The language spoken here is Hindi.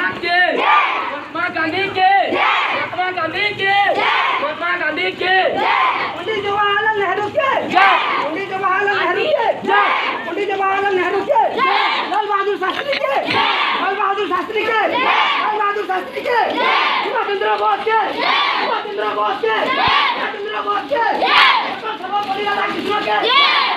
महात्मा गांधी के, महात्मा गांधी के, महात्मा गांधी के, पंडित जवाहरलाल नेहरू के, पंडित जवाहरलाल नेहरू के, पंडित जवाहरलाल नेहरू के, लाल बहादुर शास्त्री के, लाल बहादुर शास्त्री के, लाल बहादुर शास्त्री के, सुभाष चंद्र बोस के, सुभाष चंद्र बोस के, सुभाष चंद्र बोस के, डॉक्टर सर्वपल्ली राधाकृष्णन के।